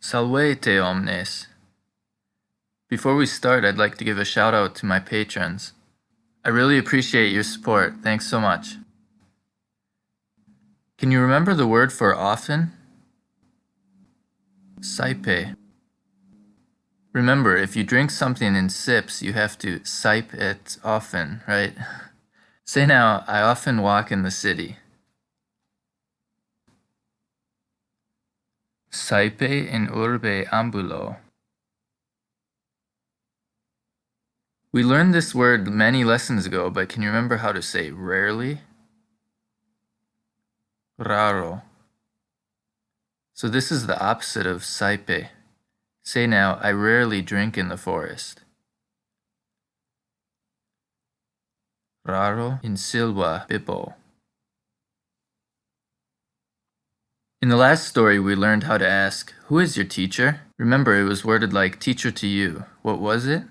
Salvete omnes. Before we start, I'd like to give a shout out to my patrons. I really appreciate your support. Thanks so much. Can you remember the word for often? Saepe. Remember, if you drink something in sips, you have to sipe it often, right? Say now, I often walk in the city. Saepe in urbē ambulo. We learned this word many lessons ago, but can you remember how to say rarely? Raro. So this is the opposite of saepe. Say now, I rarely drink in the forest. Raro in silva bibo. In the last story, we learned how to ask, who is your teacher? Remember, it was worded like teacher to you. What was it?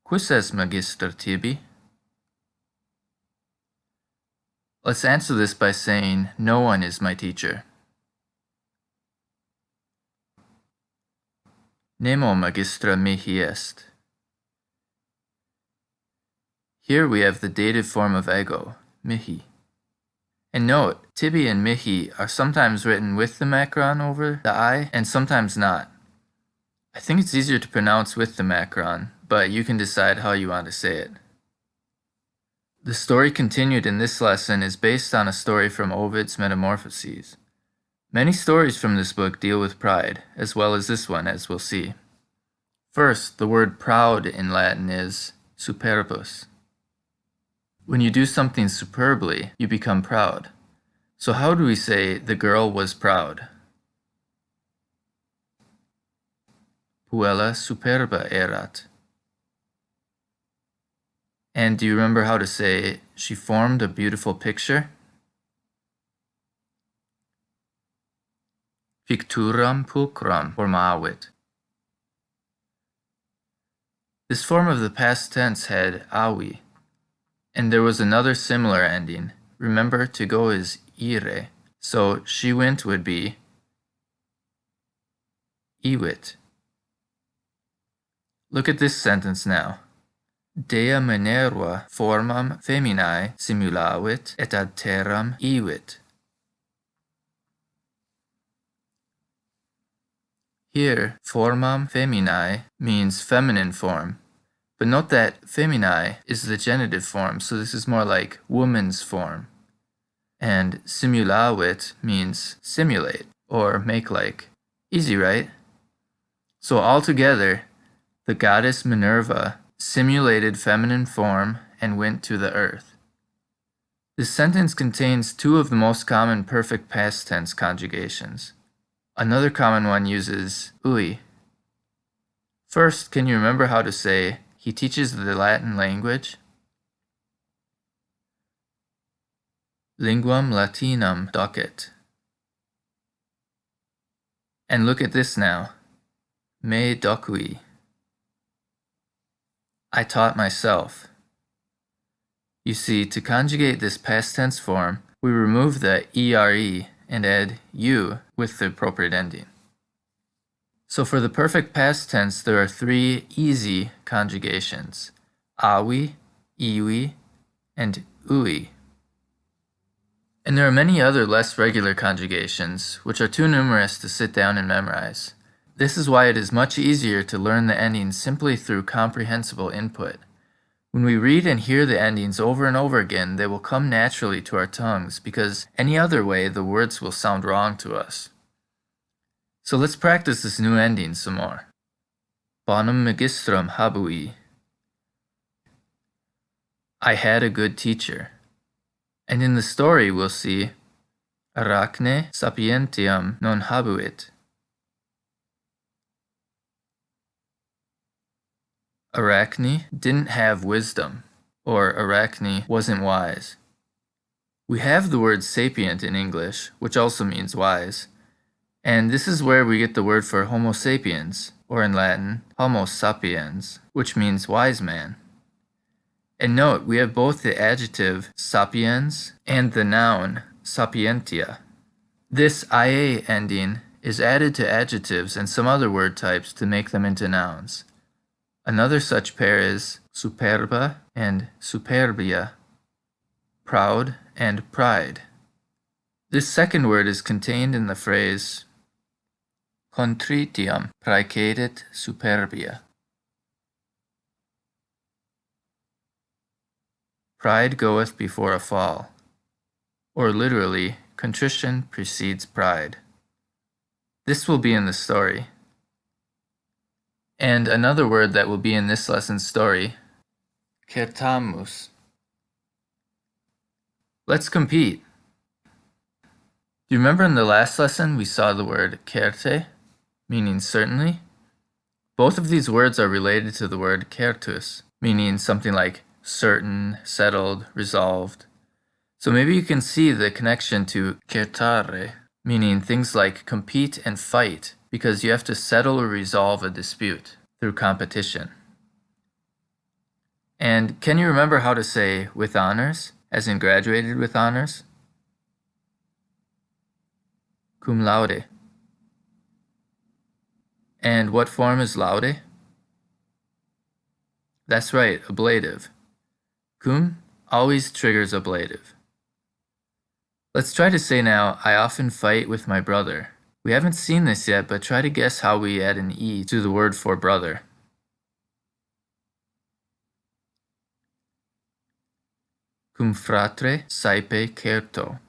Quis est magister tibi? Let's answer this by saying, no one is my teacher. Nemo magistra mihi est. Here we have the dative form of ego, mihi. And note, tibi and mihi are sometimes written with the macron over the I and sometimes not. I think it's easier to pronounce with the macron, but you can decide how you want to say it. The story continued in this lesson is based on a story from Ovid's Metamorphoses. Many stories from this book deal with pride, as well as this one, as we'll see. First, the word proud in Latin is superbus. When you do something superbly, you become proud. So how do we say the girl was proud? Puella superba erat. And do you remember how to say she formed a beautiful picture? Picturam pulchram formavit. This form of the past tense had avi, and there was another similar ending. Remember, to go is ire, so she went would be iwit. Look at this sentence now. Dea Minerva formam feminae simulavit et ad terram iwit. Here, formam feminae means feminine form, but note that feminae is the genitive form, so this is more like woman's form. And simulavit means simulate, or make like. Easy, right? So altogether, the goddess Minerva simulated feminine form and went to the earth. This sentence contains two of the most common perfect past tense conjugations. Another common one uses ui. First, can you remember how to say, he teaches the Latin language? Linguam Latīnam docet. And look at this now. Me docui. I taught myself. You see, to conjugate this past tense form, we remove the ere and add u with the appropriate ending. So for the perfect past tense, there are three easy conjugations: awi, iwi, and ui. And there are many other less regular conjugations, which are too numerous to sit down and memorize. This is why it is much easier to learn the endings simply through comprehensible input. When we read and hear the endings over and over again, they will come naturally to our tongues, because any other way the words will sound wrong to us. So let's practice this new ending some more. Bonum magistrum habui. I had a good teacher. And in the story we'll see Arachnē sapientiam non habuit. Arachnē didn't have wisdom, or Arachnē wasn't wise. We have the word sapient in English, which also means wise, and this is where we get the word for Homo sapiens, or in Latin, Homo sapiens, which means wise man. And note, we have both the adjective sapiens and the noun sapientia. This ia ending is added to adjectives and some other word types to make them into nouns. Another such pair is superba and superbia, proud and pride. This second word is contained in the phrase contritiam praecedit superbia. Pride goeth before a fall, or literally, contrition precedes pride. This will be in the story. And another word that will be in this lesson's story, kertamus. Let's compete. Do you remember in the last lesson we saw the word certe, meaning certainly? Both of these words are related to the word certus, meaning something like certain, settled, resolved. So maybe you can see the connection to certare, meaning things like compete and fight, because you have to settle or resolve a dispute through competition. And can you remember how to say with honors, as in graduated with honors? Cum laude. And what form is laude? That's right, ablative. Cum always triggers ablative. Let's try to say now, I often fight with my brother. We haven't seen this yet, but try to guess how we add an E to the word for brother. Cum fratre saepe certo.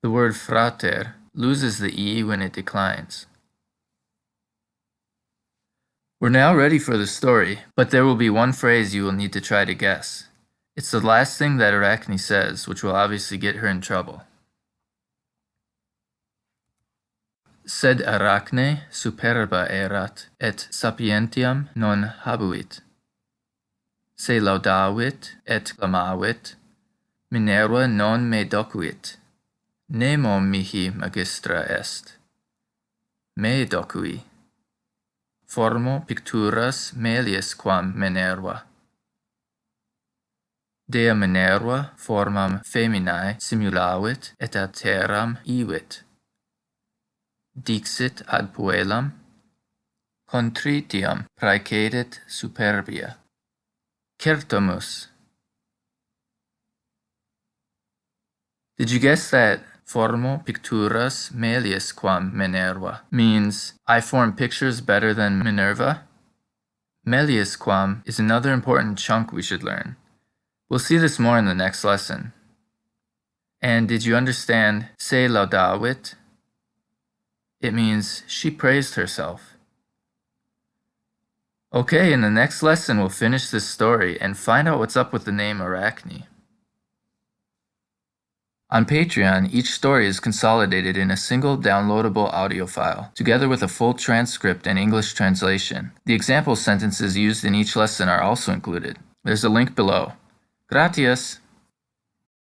The word frater loses the E when it declines. We're now ready for the story, but there will be one phrase you will need to try to guess. It's the last thing that Arachnē says, which will obviously get her in trouble. Sed Arachnē superba erat, et sapientiam non habuit. Se laudavit et clamavit, Minerva non me docuit. Nemo mihi magistra est. Me docui. Formo picturas melius quam Minerva. Dea Minerva formam feminae simulavit et ad terram ivit. Dixit ad Puellam, contritiam praecedit superbia. Certamus. Did you guess that formo picturas melius quam Minerva means I form pictures better than Minerva? Melius quam is another important chunk we should learn. We'll see this more in the next lesson. And did you understand se laudavit? It means she praised herself. Okay, in the next lesson we'll finish this story and find out what's up with the name Arachnē. On Patreon, each story is consolidated in a single downloadable audio file, together with a full transcript and English translation. The example sentences used in each lesson are also included. There's a link below. Gracias!